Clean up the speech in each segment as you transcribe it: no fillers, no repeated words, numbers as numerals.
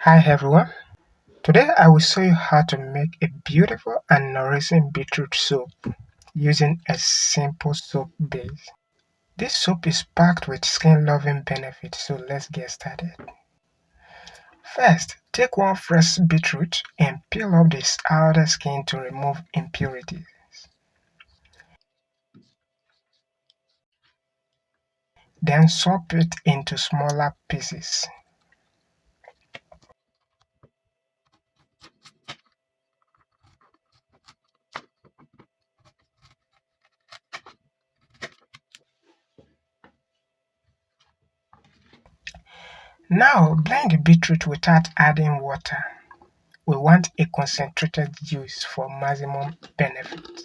Hi everyone, today I will show you how to make a beautiful and nourishing beetroot soup using a simple soap base. This soup is packed with skin-loving benefits, so let's get started. First, take one fresh beetroot and peel off the outer skin to remove impurities. Then chop it into smaller pieces. Now blend the beetroot without adding water. We want a concentrated juice for maximum benefit.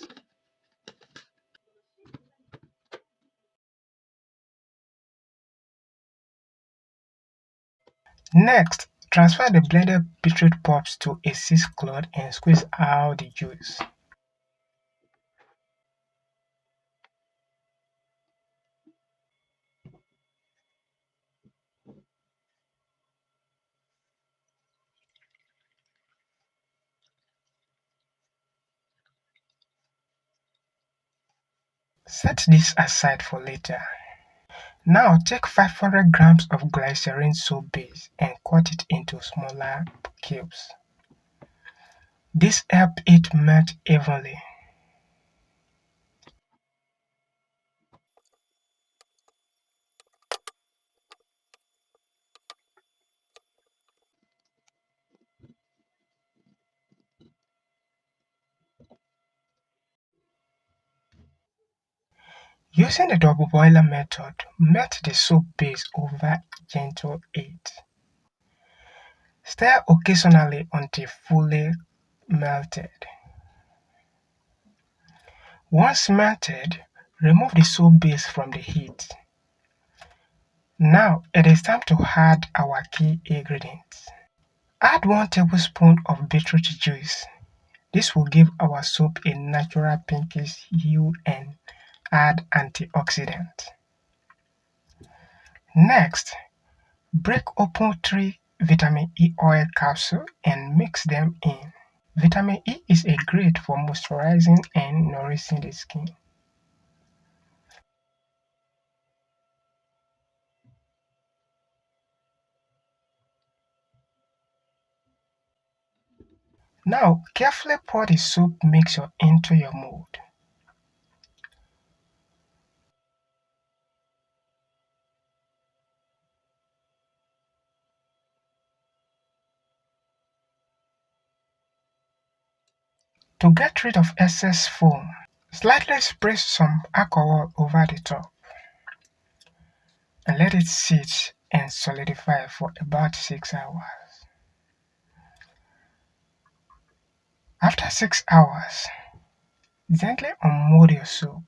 Next, transfer the blended beetroot pulps to a cheesecloth and squeeze out the juice. Set this aside for later. Now take 500 grams of glycerin soap base and cut it into smaller cubes. This helps it melt evenly. Using the double boiler method, melt the soap base over gentle heat. Stir occasionally until fully melted. Once melted, remove the soap base from the heat. Now it is time to add our key ingredients. Add 1 tablespoon of beetroot juice. This will give our soup a natural pinkish hue and add antioxidants. Next, break open 3 vitamin E oil capsules and mix them in. Vitamin E is a great for moisturizing and nourishing the skin. Now, carefully pour the soup mixture into your mold. To get rid of excess foam, slightly spray some alcohol over the top and let it sit and solidify for about 6 hours. After 6 hours, gently unmold your soup.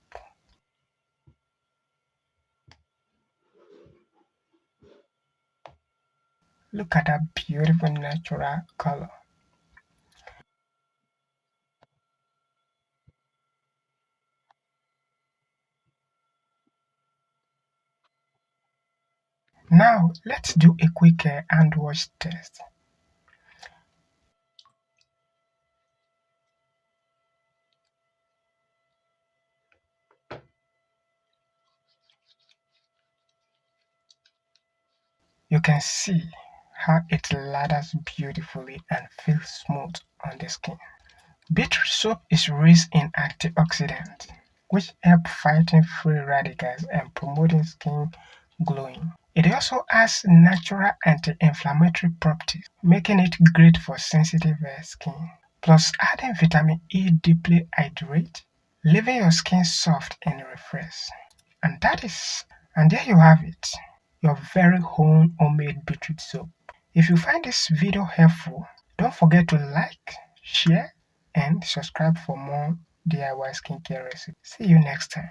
Look at that beautiful natural color. Now, let's do a quick hand wash test. You can see how it lathers beautifully and feels smooth on the skin. Beetroot soap is rich in antioxidants, which help fighting free radicals and promoting skin glowing. It also has natural anti-inflammatory properties, making it great for sensitive skin. Plus, adding vitamin E deeply hydrates, leaving your skin soft and refreshed. And and there you have it, your very own homemade beetroot soap. If you find this video helpful, don't forget to like, share, and subscribe for more DIY skincare recipes. See you next time.